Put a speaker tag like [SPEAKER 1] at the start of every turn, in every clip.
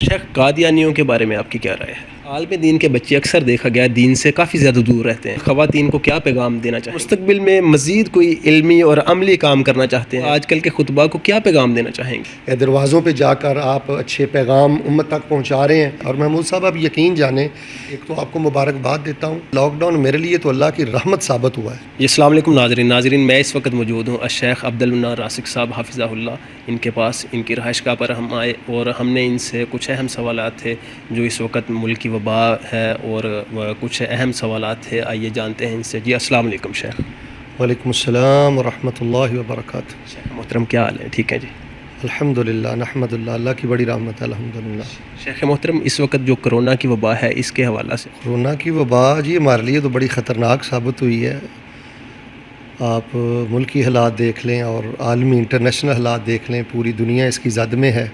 [SPEAKER 1] شیخ، قادیانیوں کے بارے میں آپ کی کیا رائے ہے؟ عالم دین کے بچے اکثر دیکھا گیا دین سے کافی زیادہ دور رہتے ہیں. خواتین کو کیا پیغام دینا چاہتے ہیں؟ مستقبل میں مزید کوئی علمی اور عملی کام کرنا چاہتے ہیں، آج کل کے خطبہ کو کیا پیغام دینا چاہیں گے؟
[SPEAKER 2] دروازوں پہ جا کر آپ اچھے پیغام امت تک پہنچا رہے ہیں، اور محمود صاحب آپ یقین جانیں، ایک تو آپ کو مبارکباد دیتا ہوں، لاک ڈاؤن میرے لیے تو اللہ کی رحمت ثابت ہوا ہے.
[SPEAKER 1] السلام علیکم ناظرین، میں اس وقت موجود ہوں الشیخ عبدالمنان راسک صاحب حافظہ اللہ ان کے پاس، ان کی رہائش گاہ پر ہم آئے اور ہم نے ان سے کچھ اہم سوالات تھے جو اس وقت ملک کی وبا ہے اور کچھ اہم سوالات تھے. آئیے جانتے ہیں ان سے. جی السلام علیکم شیخ.
[SPEAKER 2] وعلیکم السلام ورحمۃ اللہ وبرکاتہ.
[SPEAKER 1] شیخ محترم کیا حال ہے؟ ٹھیک ہے جی.
[SPEAKER 2] الحمد للہ نحمد اللہ کی بڑی رحمت ہے الحمد للہ.
[SPEAKER 1] شیخ محترم، اس وقت جو کرونا کی وبا ہے اس کے حوالہ سے
[SPEAKER 2] کورونا کی وبا جی ہمارے لیے تو بڑی خطرناک ثابت ہوئی ہے. آپ ملکی حالات دیکھ لیں اور عالمی انٹرنیشنل حالات دیکھ لیں، پوری دنیا اس کی زد میں ہے،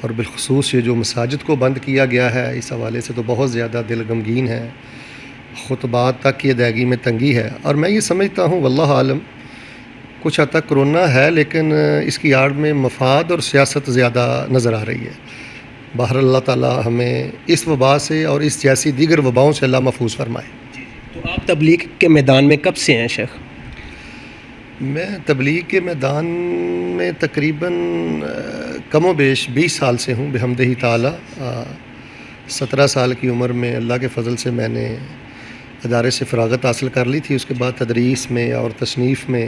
[SPEAKER 2] اور بالخصوص یہ جو مساجد کو بند کیا گیا ہے اس حوالے سے تو بہت زیادہ دل غمگین ہے. خطبات تک کی ادائیگی میں تنگی ہے، اور میں یہ سمجھتا ہوں واللہ عالم کچھ حد تک کرونا ہے، لیکن اس کی آڑ میں مفاد اور سیاست زیادہ نظر آ رہی ہے. بہر اللہ تعالی ہمیں اس وبا سے اور اس جیسی دیگر وباؤں سے اللہ محفوظ فرمائے.
[SPEAKER 1] تو آپ تبلیغ کے میدان میں کب سے ہیں شیخ؟
[SPEAKER 2] میں تبلیغ کے میدان میں تقریباً کم و بیش 20 سال سے ہوں بحمدہ تعالی. 17 سال کی عمر میں اللہ کے فضل سے میں نے ادارے سے فراغت حاصل کر لی تھی. اس کے بعد تدریس میں اور تصنیف میں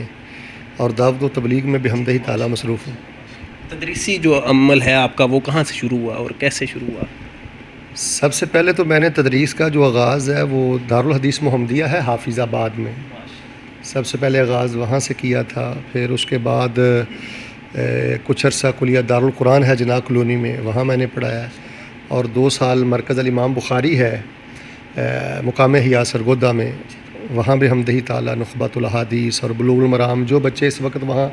[SPEAKER 2] اور دعوت و تبلیغ میں بحمدہ تعالی مصروف ہوں.
[SPEAKER 1] تدریسی جو عمل ہے آپ کا وہ کہاں سے شروع ہوا اور کیسے شروع ہوا؟
[SPEAKER 2] سب سے پہلے تو میں نے تدریس کا جو آغاز ہے وہ دارالحدیث محمدیہ ہے حافظ آباد میں، سب سے پہلے آغاز وہاں سے کیا تھا. پھر اس کے بعد کچھ عرصہ کلیہ دارالقرآن ہے جناح کلونی میں، وہاں میں نے پڑھایا. اور 2 سال مرکز الامام بخاری ہے مقام حیا سرگودا میں، وہاں بھی بحمدہ تعالی نخبۃ الاحادیث اور بلوغ المرام جو بچے اس وقت وہاں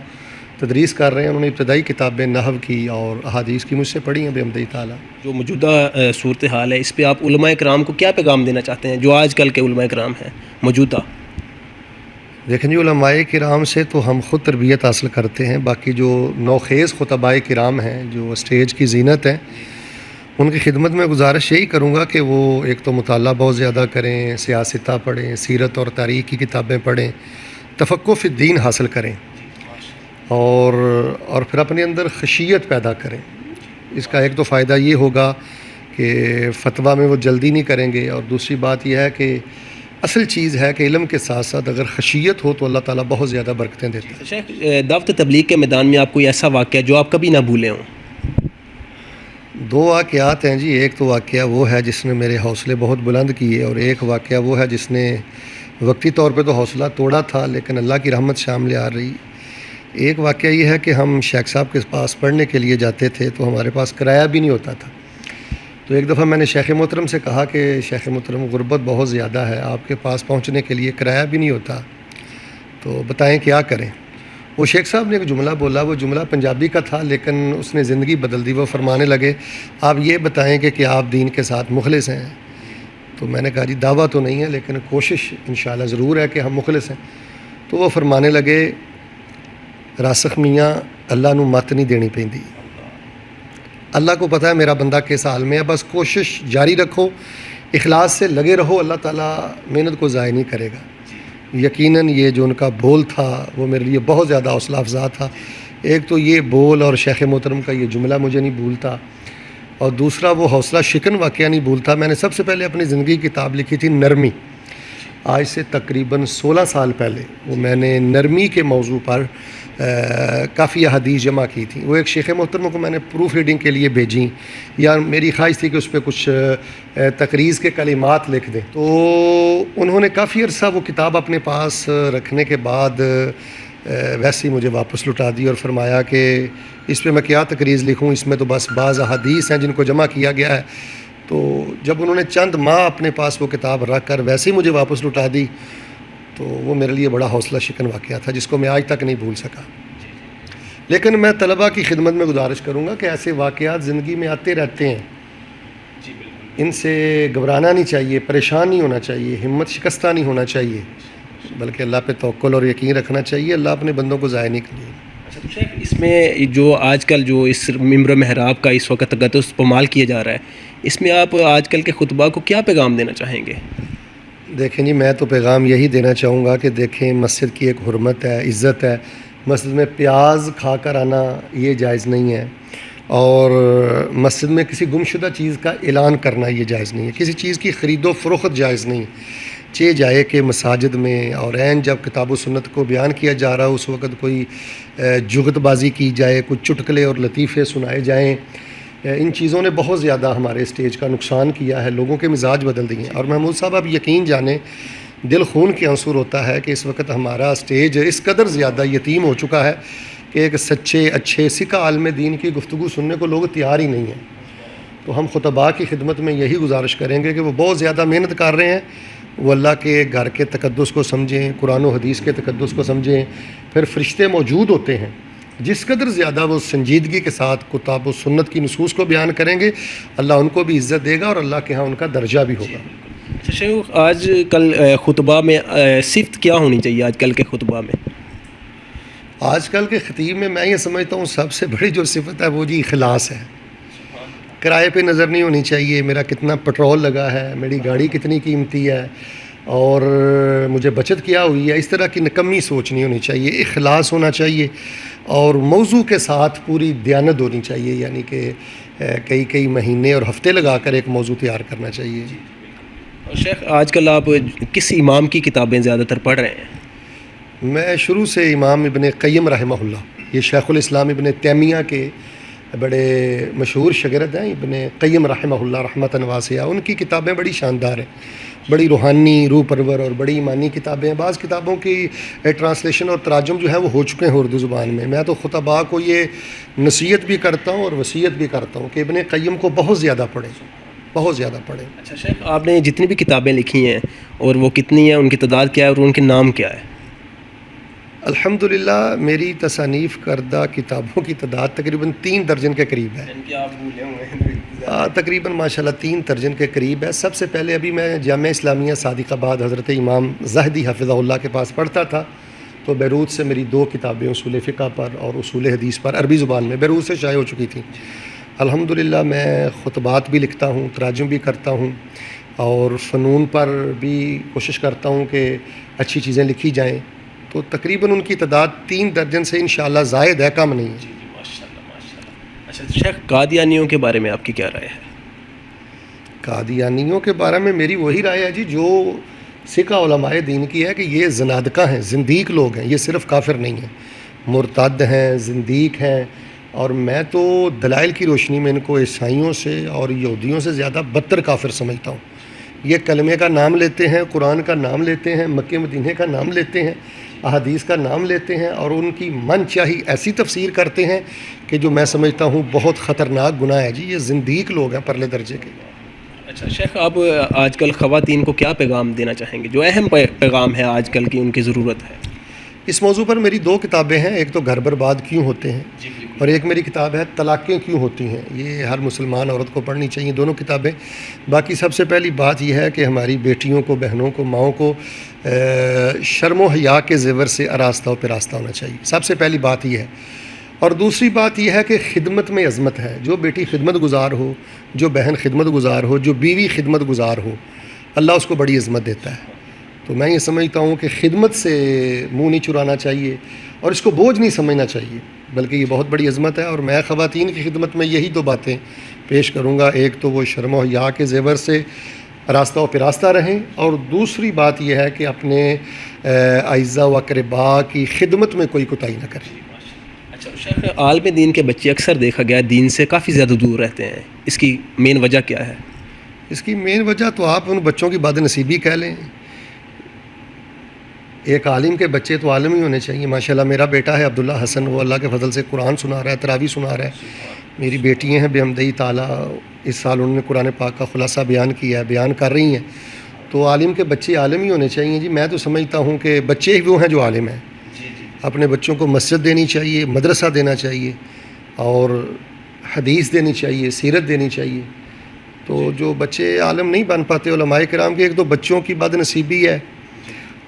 [SPEAKER 2] تدریس کر رہے ہیں انہوں نے ابتدائی کتابیں نحو کی اور احادیث کی مجھ سے پڑھی ہیں بحمدہ تعالی.
[SPEAKER 1] جو موجودہ صورتحال ہے اس پہ آپ علماء کرام کو کیا پیغام دینا چاہتے ہیں جو آج کل کے علماء کرام ہیں موجودہ؟
[SPEAKER 2] دیکھیں جی، علماء کرام سے تو ہم خود تربیت حاصل کرتے ہیں، باقی جو نوخیز خطباء کرام ہیں جو اسٹیج کی زینت ہیں ان کی خدمت میں گزارش یہی کروں گا کہ وہ ایک تو مطالعہ بہت زیادہ کریں، سیاستہ پڑھیں، سیرت اور تاریخ کی کتابیں پڑھیں، تفقہ فی الدین حاصل کریں، اور پھر اپنے اندر خشیت پیدا کریں. اس کا ایک تو فائدہ یہ ہوگا کہ فتویٰ میں وہ جلدی نہیں کریں گے، اور دوسری بات یہ ہے کہ اصل چیز ہے کہ علم کے ساتھ ساتھ اگر خشیت ہو تو اللہ تعالیٰ بہت زیادہ برکتیں دیتے ہیں.
[SPEAKER 1] شیخ، دعوت تبلیغ کے میدان میں آپ کوئی ایسا واقعہ جو آپ کبھی نہ بھولے ہوں؟
[SPEAKER 2] 2 واقعات ہیں جی. ایک تو واقعہ وہ ہے جس نے میرے حوصلے بہت بلند کیے، اور ایک واقعہ وہ ہے جس نے وقتی طور پہ تو حوصلہ توڑا تھا لیکن اللہ کی رحمت شامل آ رہی. ایک واقعہ یہ ہے کہ ہم شیخ صاحب کے پاس پڑھنے کے لیے جاتے تھے تو ہمارے پاس کرایہ بھی نہیں ہوتا تھا. تو ایک دفعہ میں نے شیخ محترم سے کہا کہ شیخ محترم غربت بہت زیادہ ہے، آپ کے پاس پہنچنے کے لیے کرایہ بھی نہیں ہوتا، تو بتائیں کیا کریں. وہ شیخ صاحب نے ایک جملہ بولا، وہ جملہ پنجابی کا تھا لیکن اس نے زندگی بدل دی. وہ فرمانے لگے آپ یہ بتائیں کہ آپ دین کے ساتھ مخلص ہیں. تو میں نے کہا جی دعویٰ تو نہیں ہے لیکن کوشش انشاءاللہ ضرور ہے کہ ہم مخلص ہیں. تو وہ فرمانے لگے راسخ میاں اللہ نو مت نہیں دینی پیندی، اللہ کو پتہ ہے میرا بندہ کس حال میں ہے، بس کوشش جاری رکھو، اخلاص سے لگے رہو، اللہ تعالیٰ محنت کو ضائع نہیں کرے گا. یقیناً یہ جو ان کا بول تھا وہ میرے لیے بہت زیادہ حوصلہ افزا تھا. ایک تو یہ بول اور شیخ محترم کا یہ جملہ مجھے نہیں بھولتا، اور دوسرا وہ حوصلہ شکن واقعہ نہیں بھولتا. میں نے سب سے پہلے اپنی زندگی کی کتاب لکھی تھی نرمی، آج سے تقریباً 16 سال پہلے. وہ میں نے نرمی کے موضوع پر کافی احادیث جمع کی تھی. وہ ایک شیخ محترم کو میں نے پروف ریڈنگ کے لیے بھیجیں، یا میری خواہش تھی کہ اس پہ کچھ تقریض کے کلمات لکھ دیں. تو انہوں نے کافی عرصہ وہ کتاب اپنے پاس رکھنے کے بعد ویسے ہی مجھے واپس لٹا دی اور فرمایا کہ اس پہ میں کیا تقریض لکھوں، اس میں تو بس بعض احادیث ہیں جن کو جمع کیا گیا ہے. تو جب انہوں نے چند ماہ اپنے پاس وہ کتاب رکھ کر ویسے ہی مجھے واپس لٹا دی تو وہ میرے لیے بڑا حوصلہ شکن واقعہ تھا جس کو میں آج تک نہیں بھول سکا. لیکن میں طلباء کی خدمت میں گزارش کروں گا کہ ایسے واقعات زندگی میں آتے رہتے ہیں، ان سے گھبرانا نہیں چاہیے، پریشان نہیں ہونا چاہیے، ہمت شکستہ نہیں ہونا چاہیے، بلکہ اللہ پہ توکل اور یقین رکھنا چاہیے. اللہ اپنے بندوں کو ضائع نہیں کرے.
[SPEAKER 1] شیخ، اس اس میں جو آج کل جو اس ممبر محراب کا اس وقت تقدس پامال کیا جا رہا ہے، اس میں آپ آج کل کے خطبہ کو کیا پیغام دینا چاہیں گے؟
[SPEAKER 2] دیکھیں جی، میں تو پیغام یہی دینا چاہوں گا کہ دیکھیں، مسجد کی ایک حرمت ہے، عزت ہے. مسجد میں پیاز کھا کر آنا یہ جائز نہیں ہے، اور مسجد میں کسی گمشدہ چیز کا اعلان کرنا یہ جائز نہیں ہے، کسی چیز کی خرید و فروخت جائز نہیں ہے. چہ جائے کہ مساجد میں اور عین جب کتاب و سنت کو بیان کیا جا رہا ہو اس وقت کوئی جگت بازی کی جائے، کچھ چٹکلے اور لطیفے سنائے جائیں. ان چیزوں نے بہت زیادہ ہمارے اسٹیج کا نقصان کیا ہے، لوگوں کے مزاج بدل دیے ہیں. اور محمود صاحب، آپ یقین جانیں، دل خون کے عنصر ہوتا ہے کہ اس وقت ہمارا اسٹیج اس قدر زیادہ یتیم ہو چکا ہے کہ ایک سچے اچھے سکہ عالم دین کی گفتگو سننے کو لوگ تیار ہی نہیں ہیں. تو ہم خطباء کی خدمت میں یہی گزارش کریں گے کہ وہ بہت زیادہ محنت کر رہے ہیں، وہ اللہ کے گھر کے تقدس کو سمجھیں، قرآن و حدیث کے تقدس کو سمجھیں. پھر فرشتے موجود ہوتے ہیں، جس قدر زیادہ وہ سنجیدگی کے ساتھ کتاب و سنت کی نصوص کو بیان کریں گے، اللہ ان کو بھی عزت دے گا اور اللہ کے ہاں ان کا درجہ بھی ہوگا.
[SPEAKER 1] اچھا شیخ، آج کل خطبہ میں صفت کیا ہونی چاہیے آج کل کے خطبہ میں؟
[SPEAKER 2] آج کل کے خطیب میں یہ سمجھتا ہوں سب سے بڑی جو صفت ہے وہ جی اخلاص ہے. کرائے پہ نظر نہیں ہونی چاہیے، میرا کتنا پٹرول لگا ہے، میری گاڑی کتنی قیمتی ہے اور مجھے بچت کیا ہوئی ہے، اس طرح کی نکمی سوچ نہیں ہونی چاہیے. اخلاص ہونا چاہیے اور موضوع کے ساتھ پوری دیانت ہونی چاہیے، یعنی کہ کئی مہینے اور ہفتے لگا کر ایک موضوع تیار کرنا چاہیے.
[SPEAKER 1] شیخ، آج کل آپ کس امام کی کتابیں زیادہ تر پڑھ رہے ہیں؟
[SPEAKER 2] میں شروع سے امام ابن قیم رحمہ اللہ، یہ شیخ الاسلام ابن تیمیہ کے بڑے مشہور شاگرد ہیں، ابن قیم رحمہ اللہ رحمۃ واسعہ. ان کی کتابیں بڑی شاندار ہیں، بڑی روحانی، روح پرور اور بڑی ایمانی کتابیں ہیں. بعض کتابوں کی ٹرانسلیشن اور تراجم جو ہے وہ ہو چکے ہیں اردو زبان میں. میں تو خطباء کو یہ نصیحت بھی کرتا ہوں اور وصیت بھی کرتا ہوں کہ ابن قیم کو بہت زیادہ پڑھیں، بہت زیادہ پڑھیں.
[SPEAKER 1] اچھا شیخ، آپ نے جتنی بھی کتابیں لکھی ہیں اور وہ کتنی ہیں، ان کی تعداد کیا ہے اور ان کے نام کیا ہے؟
[SPEAKER 2] الحمدللہ میری تصانیف کردہ کتابوں کی تعداد تقریباً 3 درجن کے قریب ہے. تقریباً ماشاءاللہ 3 درجن کے قریب ہے. سب سے پہلے ابھی میں جامعہ اسلامیہ صادق آباد حضرت امام زاہدی حفظہ اللہ کے پاس پڑھتا تھا، تو بیروت سے میری 2 کتابیں اصول فقہ پر اور اصول حدیث پر عربی زبان میں بیروت سے شائع ہو چکی تھیں. الحمدللہ میں خطبات بھی لکھتا ہوں، تراجم بھی کرتا ہوں اور فنون پر بھی کوشش کرتا ہوں کہ اچھی چیزیں لکھی جائیں. تو تقریباً ان کی تعداد 3 درجن سے انشاءاللہ زائد ہے، کم نہیں ہے.
[SPEAKER 1] اچھا شیخ، قادیانیوں کے بارے میں آپ کی کیا رائے ہے؟
[SPEAKER 2] قادیانیوں کے بارے میں میری وہی رائے ہے جی جو سکہ علماء دین کی ہے، کہ یہ زنادقہ ہیں، زندیق لوگ ہیں، یہ صرف کافر نہیں ہیں، مرتد ہیں، زندیق ہیں. اور میں تو دلائل کی روشنی میں ان کو عیسائیوں سے اور یہودیوں سے زیادہ بدتر کافر سمجھتا ہوں. یہ کلمے کا نام لیتے ہیں، قرآن کا نام لیتے ہیں، مکہ مدینے کا نام لیتے ہیں، احادیث کا نام لیتے ہیں اور ان کی من چاہی ایسی تفسیر کرتے ہیں کہ جو میں سمجھتا ہوں بہت خطرناک گناہ ہے. جی یہ زندیق لوگ ہیں پرلے درجے کے.
[SPEAKER 1] اچھا شیخ، آپ آج کل خواتین کو کیا پیغام دینا چاہیں گے، جو اہم پیغام ہے آج کل کی ان کی ضرورت ہے؟
[SPEAKER 2] اس موضوع پر میری 2 کتابیں ہیں. ایک تو گھر برباد کیوں ہوتے ہیں اور ایک میری کتاب ہے طلاقیں کیوں ہوتی ہیں. یہ ہر مسلمان عورت کو پڑھنی چاہیے دونوں کتابیں. باقی سب سے پہلی بات یہ ہے کہ ہماری بیٹیوں کو، بہنوں کو، ماؤں کو شرم و حیا کے زیور سے آراستہ و پیراستہ ہونا چاہیے. سب سے پہلی بات یہ ہے. اور دوسری بات یہ ہے کہ خدمت میں عظمت ہے. جو بیٹی خدمت گزار ہو، جو بہن خدمت گزار ہو، جو بیوی خدمت گزار ہو، اللہ اس کو بڑی عظمت دیتا ہے. تو میں یہ سمجھتا ہوں کہ خدمت سے منہ نہیں چرانا چاہیے اور اس کو بوجھ نہیں سمجھنا چاہیے، بلکہ یہ بہت بڑی عظمت ہے. اور میں خواتین کی خدمت میں یہی 2 باتیں پیش کروں گا. ایک تو وہ شرم و حیا کے زیور سے راستہ و پیراستہ رہیں، اور دوسری بات یہ ہے کہ اپنے اعزاء و اقرباء کی خدمت میں کوئی کوتاہی نہ کریں.
[SPEAKER 1] اچھا شیخ، عالم دین کے بچے اکثر دیکھا گیا ہے دین سے کافی زیادہ دور رہتے ہیں، اس کی مین وجہ کیا ہے؟
[SPEAKER 2] اس کی مین وجہ تو آپ ان بچوں کی بد نصیبی کہہ لیں. ایک عالم کے بچے تو عالم ہی ہونے چاہیے. ماشاءاللہ میرا بیٹا ہے عبداللہ حسن، وہ اللہ کے فضل سے قرآن سنا رہا ہے، تراویح سنا رہا ہے. میری بیٹیاں ہیں بحمدہ تعالیٰ، اس سال انہوں نے قرآن پاک کا خلاصہ بیان کیا ہے، بیان کر رہی ہیں. تو عالم کے بچے عالم ہی ہونے چاہیے. جی میں تو سمجھتا ہوں کہ بچے ہی وہ ہیں جو عالم ہیں. اپنے بچوں کو مسجد دینی چاہیے، مدرسہ دینا چاہیے اور حدیث دینی چاہیے، سیرت دینی چاہیے. تو جو بچے عالم نہیں بن پاتے، علماء کرام کی ایک تو بچوں کی بد نصیبی ہے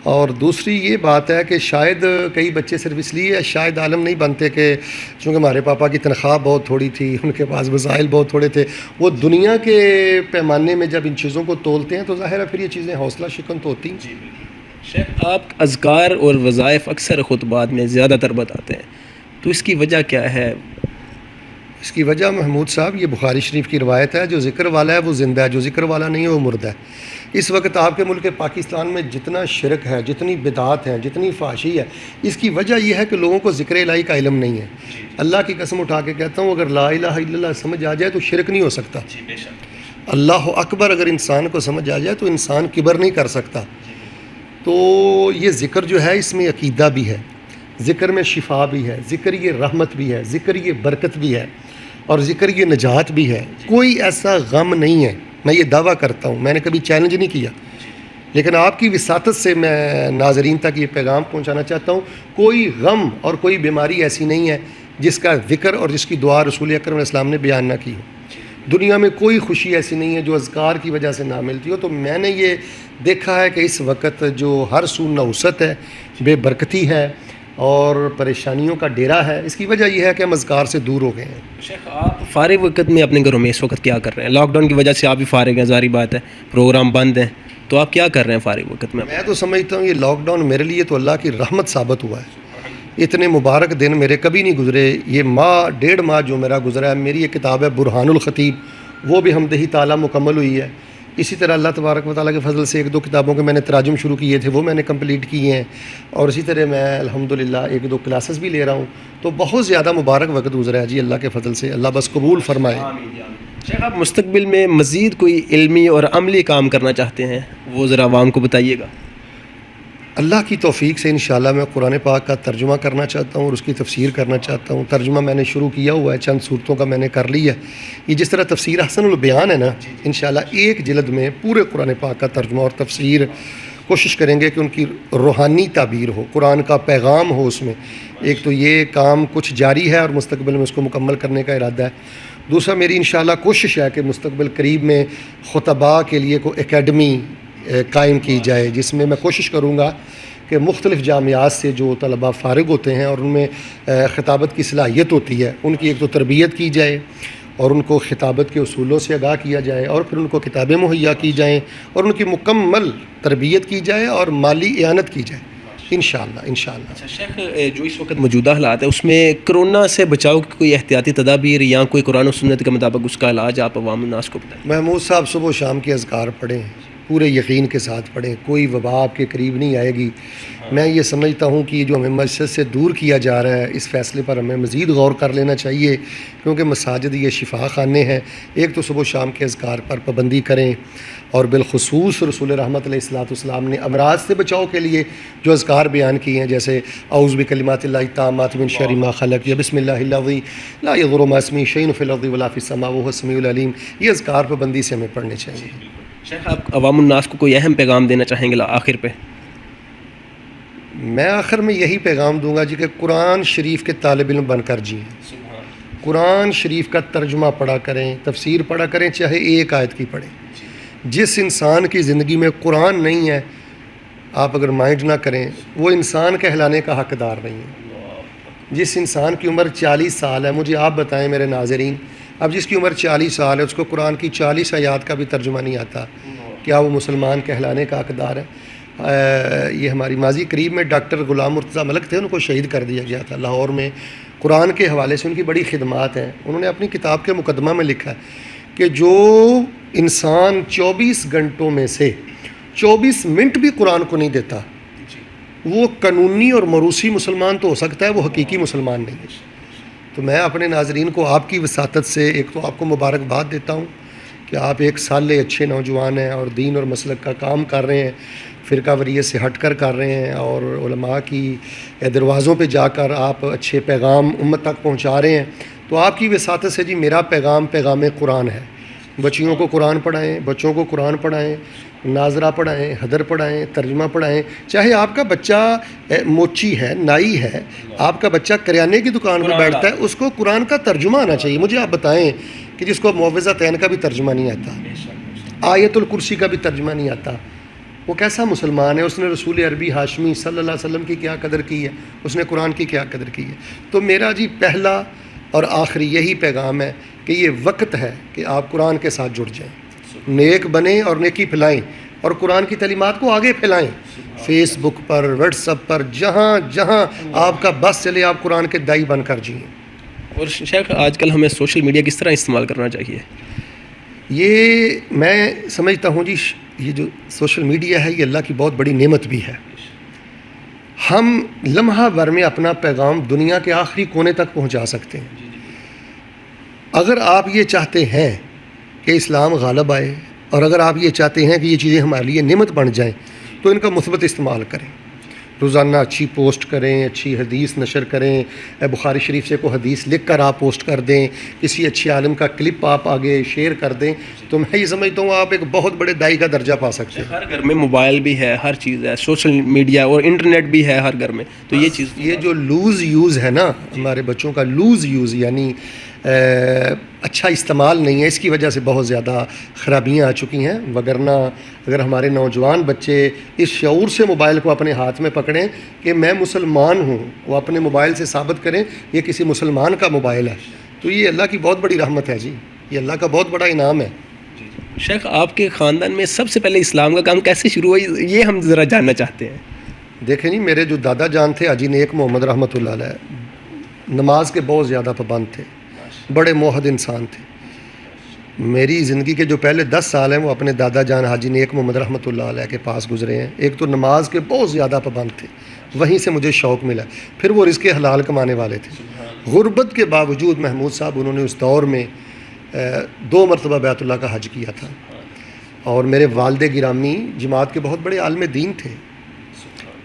[SPEAKER 2] اور دوسری یہ بات ہے کہ شاید کئی بچے صرف اس لیے شاید عالم نہیں بنتے کہ چونکہ ہمارے پاپا کی تنخواہ بہت تھوڑی تھی، ان کے پاس وسائل بہت تھوڑے تھے، وہ دنیا کے پیمانے میں جب ان چیزوں کو تولتے ہیں تو ظاہر ہے پھر یہ چیزیں حوصلہ شکن تو ہوتی ہیں۔
[SPEAKER 1] شیخ، آپ اذکار اور وظائف اکثر خطبات میں زیادہ تر بتاتے ہیں، تو اس کی وجہ کیا ہے؟
[SPEAKER 2] اس کی وجہ محمود صاحب یہ بخاری شریف کی روایت ہے، جو ذکر والا ہے وہ زندہ ہے، جو ذکر والا نہیں ہے وہ مردہ ہے۔ اس وقت آپ کے ملک پاکستان میں جتنا شرک ہے، جتنی بدعات ہیں، جتنی فحاشی ہے، اس کی وجہ یہ ہے کہ لوگوں کو ذکر الہی کا علم نہیں ہے۔ اللہ کی قسم اٹھا کے کہتا ہوں، اگر لا الہ الا اللہ سمجھ آ جائے تو شرک نہیں ہو سکتا۔ اللہ اکبر اگر انسان کو سمجھ آ جائے تو انسان کبر نہیں کر سکتا۔ تو یہ ذکر جو ہے اس میں عقیدہ بھی ہے، ذکر میں شفا بھی ہے، ذکر یہ رحمت بھی ہے، ذکر یہ برکت بھی ہے، اور ذکر یہ نجات بھی ہے۔ کوئی ایسا غم نہیں ہے، میں یہ دعویٰ کرتا ہوں، میں نے کبھی چیلنج نہیں کیا، لیکن آپ کی وساطت سے میں ناظرین تک یہ پیغام پہنچانا چاہتا ہوں، کوئی غم اور کوئی بیماری ایسی نہیں ہے جس کا ذکر اور جس کی دعا رسول اکرم علیہ السلام نے بیان نہ کی ہو۔ دنیا میں کوئی خوشی ایسی نہیں ہے جو اذکار کی وجہ سے نہ ملتی ہو۔ تو میں نے یہ دیکھا ہے کہ اس وقت جو ہر سو نوست ہے، بے برکتی ہے اور پریشانیوں کا ڈیرا ہے، اس کی وجہ یہ ہے کہ ہم اذکار سے دور ہو گئے ہیں۔
[SPEAKER 1] شیخ، آپ فارغ وقت میں اپنے گھروں میں اس وقت کیا کر رہے ہیں؟ لاک ڈاؤن کی وجہ سے آپ بھی فارغ ہیں، ظاہری بات ہے، پروگرام بند ہیں، تو آپ کیا کر رہے ہیں فارغ وقت میں؟
[SPEAKER 2] میں تو سمجھتا ہوں یہ لاک ڈاؤن میرے لیے تو اللہ کی رحمت ثابت ہوا ہے۔ اتنے مبارک دن میرے کبھی نہیں گزرے۔ یہ ماہ 1.5 ماہ جو میرا گزرا ہے، میری ایک کتاب ہے برہان الخطیب، وہ بھی حمدہ تعالیٰ مکمل ہوئی ہے۔ اسی طرح اللہ تبارک و تعالیٰ کے فضل سے 1-2 کتابوں کے میں نے تراجم شروع کیے تھے، وہ میں نے کمپلیٹ کیے ہیں، اور اسی طرح میں الحمدللہ 1-2 کلاسز بھی لے رہا ہوں۔ تو بہت زیادہ مبارک وقت گزرا ہے جی اللہ کے فضل سے، اللہ بس قبول فرمائے۔
[SPEAKER 1] شیخ، آپ مستقبل میں مزید کوئی علمی اور عملی کام کرنا چاہتے ہیں، وہ ذرا عوام کو بتائیے گا۔
[SPEAKER 2] اللہ کی توفیق سے انشاءاللہ میں قرآن پاک کا ترجمہ کرنا چاہتا ہوں اور اس کی تفسیر کرنا چاہتا ہوں۔ ترجمہ میں نے شروع کیا ہوا ہے، چند صورتوں کا میں نے کر لیا ہے۔ یہ جس طرح تفسیر احسن البیان ہے نا، انشاءاللہ 1 جلد میں پورے قرآن پاک کا ترجمہ اور تفسیر کوشش کریں گے کہ ان کی روحانی تعبیر ہو، قرآن کا پیغام ہو اس میں۔ ایک تو یہ کام کچھ جاری ہے اور مستقبل میں اس کو مکمل کرنے کا ارادہ ہے۔ دوسرا میری انشاءاللہ کوشش ہے کہ مستقبل قریب میں خطباء کے لیے کوئی اکیڈمی قائم کی جائے، جس میں میں کوشش کروں گا کہ مختلف جامعات سے جو طلباء فارغ ہوتے ہیں اور ان میں خطابت کی صلاحیت ہوتی ہے، ان کی ایک تو تربیت کی جائے اور ان کو خطابت کے اصولوں سے آگاہ کیا جائے، اور پھر ان کو کتابیں مہیا کی جائیں اور ان کی مکمل تربیت کی جائے اور مالی اعانت کی جائے انشاءاللہ۔
[SPEAKER 1] اچھا شیخ، جو اس وقت موجودہ حالات ہے اس میں کرونا سے بچاؤ کی کوئی احتیاطی تدابیر یا کوئی قرآن و سنت کے مطابق اس کا علاج آپ عوام الناس کو بتائیں؟
[SPEAKER 2] محمود صاحب صبح و شام کے اذکار پڑھیں، پورے یقین کے ساتھ پڑھیں، کوئی وبا آپ کے قریب نہیں آئے گی۔ میں یہ سمجھتا ہوں کہ جو ہمیں مسجد سے دور کیا جا رہا ہے، اس فیصلے پر ہمیں مزید غور کر لینا چاہیے، کیونکہ مساجد یہ شفا خانے ہیں۔ ایک تو صبح و شام کے اذکار پر پابندی کریں، اور بالخصوص رسول رحمت علیہ السلام نے امراض سے بچاؤ کے لیے جو اذکار بیان کیے ہیں، جیسے اعوذ بکلمات اللہ التامات من شر ما خلق، یا بسم اللہ الذی لا یضر مع اسمہ شیء فی الارض ولا فی السماء وهو السمیع العلیم، یہ اذکار پابندی سے ہمیں پڑھنے چاہیے۔
[SPEAKER 1] شیخ، آپ عوام الناس کو کوئی اہم پیغام دینا چاہیں گے آخر پہ؟
[SPEAKER 2] میں آخر میں یہی پیغام دوں گا جی کہ قرآن شریف کے طالب علم بن کر جئیں، قرآن شریف کا ترجمہ پڑھا کریں، تفسیر پڑھا کریں، چاہے ایک آیت کی پڑھیں۔ جس انسان کی زندگی میں قرآن نہیں ہے، آپ اگر مائنڈ نہ کریں، وہ انسان کہلانے کا حقدار نہیں ہے۔ جس انسان کی عمر 40 سال ہے، مجھے آپ بتائیں میرے ناظرین، اب جس کی عمر 40 سال ہے اس کو قرآن کی 40 آیات کا بھی ترجمہ نہیں آتا، کیا وہ مسلمان کہلانے کا حقدار ہے؟ یہ ہماری ماضی قریب میں ڈاکٹر غلام مرتضیٰ ملک تھے، ان کو شہید کر دیا گیا تھا لاہور میں۔ قرآن کے حوالے سے ان کی بڑی خدمات ہیں۔ انہوں نے اپنی کتاب کے مقدمہ میں لکھا ہے کہ جو انسان 24 گھنٹوں میں سے 24 منٹ بھی قرآن کو نہیں دیتا، وہ قانونی اور موروثی مسلمان تو ہو سکتا ہے، وہ حقیقی مسلمان نہیں ہے۔ تو میں اپنے ناظرین کو آپ کی وساطت سے ایک تو آپ کو مبارکباد دیتا ہوں کہ آپ ایک صالح اچھے نوجوان ہیں اور دین اور مسلک کا کام کر رہے ہیں، فرقہ واریت سے ہٹ کر رہے ہیں، اور علماء کی دروازوں پہ جا کر آپ اچھے پیغام امت تک پہنچا رہے ہیں۔ تو آپ کی وساطت سے جی میرا پیغام قرآن ہے۔ بچیوں کو قرآن پڑھائیں، بچوں کو قرآن پڑھائیں، ناظرہ پڑھائیں، حدر پڑھائیں، ترجمہ پڑھائیں۔ چاہے آپ کا بچہ موچی ہے، نائی ہے، آپ کا بچہ کریانے کی دکان پہ بیٹھتا ہے، اس کو قرآن کا ترجمہ آنا چاہیے۔ مجھے آپ بتائیں کہ جس کو معوذتین کا بھی ترجمہ نہیں آتا، آیت الکرسی کا بھی ترجمہ نہیں آتا، وہ کیسا مسلمان ہے, اس نے رسول عربی ہاشمی صلی اللہ علیہ وسلم کی کیا قدر کی ہے, اس نے قرآن کی کیا قدر کی ہے. تو میرا جی پہلا اور آخری یہی پیغام ہے کہ یہ وقت ہے کہ آپ قرآن کے ساتھ جڑ جائیں, نیک بنیں اور نیکی پھیلائیں, اور قرآن کی تعلیمات کو آگے پھیلائیں. فیس بک پر, واٹس ایپ پر, جہاں جہاں آپ کا بس چلے آپ قرآن کے دائی بن کر جئیں.
[SPEAKER 1] اور شیخ آج کل ہمیں سوشل میڈیا کس طرح استعمال کرنا چاہیے؟
[SPEAKER 2] یہ میں سمجھتا ہوں جی یہ جو سوشل میڈیا ہے یہ اللہ کی بہت بڑی نعمت بھی ہے. ہم لمحہ بھر میں اپنا پیغام دنیا کے آخری کونے تک پہنچا سکتے ہیں. اگر آپ یہ چاہتے ہیں کہ اسلام غالب آئے, اور اگر آپ یہ چاہتے ہیں کہ یہ چیزیں ہمارے لیے نعمت بن جائیں, تو ان کا مثبت استعمال کریں. روزانہ اچھی پوسٹ کریں, اچھی حدیث نشر کریں, بخاری شریف سے کوئی حدیث لکھ کر آپ پوسٹ کر دیں, کسی اچھے عالم کا کلپ آپ آگے شیئر کر دیں, تو میں یہ سمجھتا ہوں آپ ایک بہت بڑے دائی کا درجہ پا سکتے ہیں.
[SPEAKER 1] ہر گھر میں موبائل بھی ہے, ہر چیز ہے, سوشل میڈیا اور انٹرنیٹ بھی ہے ہر گھر میں. تو یہ چیز,
[SPEAKER 2] یہ جو لوز یوز ہے نا ہمارے بچوں کا, لوز یوز یعنی اچھا استعمال نہیں ہے, اس کی وجہ سے بہت زیادہ خرابیاں آ چکی ہیں. وگرنہ اگر ہمارے نوجوان بچے اس شعور سے موبائل کو اپنے ہاتھ میں پکڑیں کہ میں مسلمان ہوں, وہ اپنے موبائل سے ثابت کریں یہ کسی مسلمان کا موبائل ہے, تو یہ اللہ کی بہت بڑی رحمت ہے جی, یہ اللہ کا بہت بڑا انعام ہے.
[SPEAKER 1] شیخ آپ کے خاندان میں سب سے پہلے اسلام کا کام کیسے شروع ہوا, یہ ہم ذرا جاننا چاہتے ہیں.
[SPEAKER 2] دیکھیں جی, میرے جو دادا جان تھے حاجی نیک محمد رحمۃ اللہ علیہ, نماز کے بہت زیادہ پابند تھے, بڑے موحد انسان تھے. میری زندگی کے جو پہلے 10 سال ہیں وہ اپنے دادا جان حاجی نیک محمد رحمۃ اللہ علیہ کے پاس گزرے ہیں. ایک تو نماز کے بہت زیادہ پابند تھے, وہیں سے مجھے شوق ملا. پھر وہ رزق حلال کمانے والے تھے. غربت کے باوجود محمود صاحب انہوں نے اس دور میں 2 مرتبہ بیت اللہ کا حج کیا تھا. اور میرے والد گرامی جماعت کے بہت بڑے عالم دین تھے,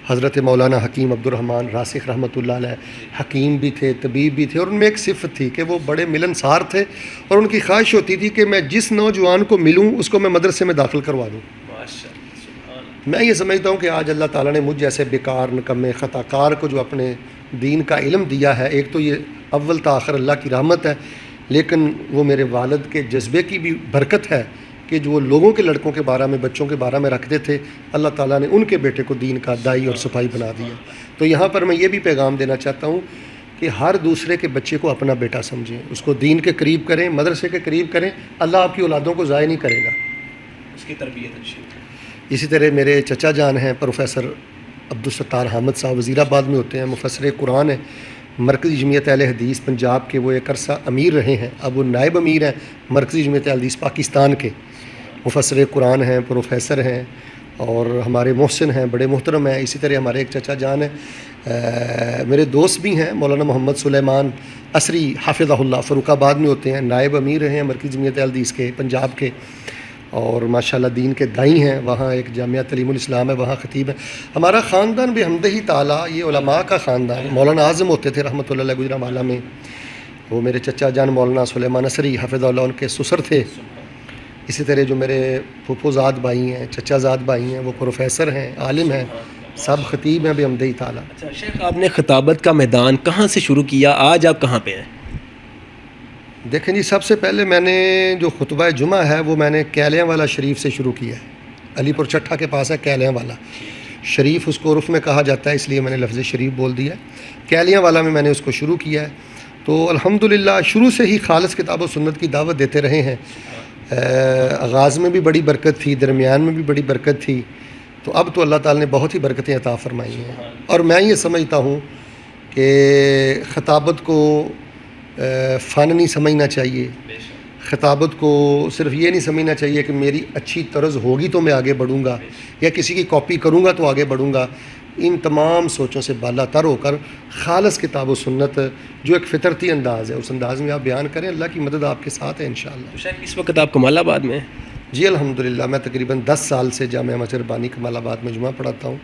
[SPEAKER 2] حضرت مولانا حکیم عبد الرحمن راسخ رحمۃ اللہ علیہ. حکیم بھی تھے, طبیب بھی تھے, اور ان میں ایک صفت تھی کہ وہ بڑے ملنسار تھے, اور ان کی خواہش ہوتی تھی کہ میں جس نوجوان کو ملوں اس کو میں مدرسے میں داخل کروا دوں. میں یہ سمجھتا ہوں کہ آج اللہ تعالیٰ نے مجھ جیسے بیکار, نکمے, خطا کار کو جو اپنے دین کا علم دیا ہے, ایک تو یہ اول تاخر اللہ کی رحمت ہے, لیکن وہ میرے والد کے جذبے کی بھی برکت ہے کہ جو لوگوں کے لڑکوں کے بارے میں, بچوں کے بارے میں رکھتے تھے, اللہ تعالیٰ نے ان کے بیٹے کو دین کا دائی اور صفائی بنا دیا. تو یہاں پر میں یہ بھی پیغام دینا چاہتا ہوں کہ ہر دوسرے کے بچے کو اپنا بیٹا سمجھیں, اس کو دین کے قریب کریں, مدرسے کے قریب کریں. اللہ آپ کی اولادوں کو ضائع نہیں کرے گا,
[SPEAKER 1] اس کی تربیت اچھی.
[SPEAKER 2] اسی طرح میرے چچا جان ہیں پروفیسر عبدالستار حامد صاحب, وزیر آباد میں ہوتے ہیں, مفسر قرآن ہیں, مرکزی جمعیت اہل حدیث پنجاب کے وہ ایک عرصہ امیر رہے ہیں, اب وہ نائب امیر ہیں مرکزی جمعیت اہل حدیث پاکستان کے. مفسر قرآن ہیں, پروفیسر ہیں, اور ہمارے محسن ہیں, بڑے محترم ہیں. اسی طرح ہمارے ایک چچا جان ہیں, میرے دوست بھی ہیں, مولانا محمد سلیمان عصری حافظہ اللہ, فروخ آباد میں ہوتے ہیں, نائب امیر رہے ہیں مرکزی جمعیت اہل حدیث کے پنجاب کے, اور ماشاءاللہ دین کے دائی ہیں. وہاں ایک جامعہ تعلیم الاسلام ہے, وہاں خطیب ہیں. ہمارا خاندان بھی حمدہ تعالیٰ یہ علماء کا خاندان. مولانا اعظم ہوتے تھے رحمۃ اللہ علیہ گجرانوالہ میں, وہ میرے چچا جان مولانا سلیمان عصری حافظہ اللہ ان کے سسر تھے. اسی طرح جو میرے پھوپھو زاد بھائی ہیں, چچا زاد بھائی ہیں, وہ پروفیسر ہیں, عالم ہیں, سب خطیب ہیں بھی حمدہ تعالیٰ.
[SPEAKER 1] اچھا شیخ, آپ نے خطابت کا میدان کہاں سے شروع کیا, آج آپ کہاں پہ ہیں؟
[SPEAKER 2] دیکھیں جی, سب سے پہلے میں نے جو خطبہ جمعہ ہے وہ میں نے کیلیاں والا شریف سے شروع کیا ہے. علی پور چٹھا کے پاس ہے کیلیاں والا شریف, اس کو عرف میں کہا جاتا ہے, اس لیے میں نے لفظ شریف بول دیا. کیلیاں والا میں نے اس کو شروع کیا ہے. تو الحمدللہ شروع سے ہی خالص کتاب و سنت کی دعوت دیتے رہے ہیں. آغاز میں بھی بڑی برکت تھی, درمیان میں بھی بڑی برکت تھی, تو اب تو اللہ تعالیٰ نے بہت ہی برکتیں عطا فرمائی ہیں. اور میں یہ سمجھتا ہوں کہ خطابت کو فن نہیں سمجھنا چاہیے, خطابت کو صرف یہ نہیں سمجھنا چاہیے کہ میری اچھی طرز ہوگی تو میں آگے بڑھوں گا, یا کسی کی کاپی کروں گا تو آگے بڑھوں گا. ان تمام سوچوں سے بالا تر ہو کر خالص کتاب و سنت جو ایک فطرتی انداز ہے, اس انداز میں آپ بیان کریں. اللہ کی مدد آپ کے ساتھ ہے انشاءاللہ.
[SPEAKER 1] شاید اس وقت آپ کمال آباد میں ہیں؟
[SPEAKER 2] جی الحمدللہ, میں تقریباً 10 سال سے جامعہ مسجد ربانی کمال آباد میں جمعہ پڑھاتا ہوں.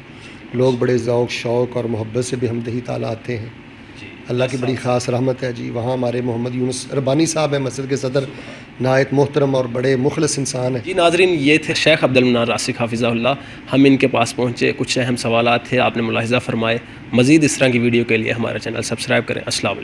[SPEAKER 2] لوگ بڑے ذوق شوق اور محبت سے بھی حمدہ تعالیٰ آتے ہیں. اللہ کی بڑی خاص رحمت ہے جی. وہاں ہمارے محمد یونس ربانی صاحب ہیں مسجد کے صدر, نہایت محترم اور بڑے مخلص انسان ہیں.
[SPEAKER 1] جی ناظرین, یہ تھے شیخ عبد المنان راسخ حافظہ اللہ. ہم ان کے پاس پہنچے, کچھ اہم سوالات تھے, آپ نے ملاحظہ فرمائے. مزید اس طرح کی ویڈیو کے لیے ہمارا چینل سبسکرائب کریں. السلام علیکم.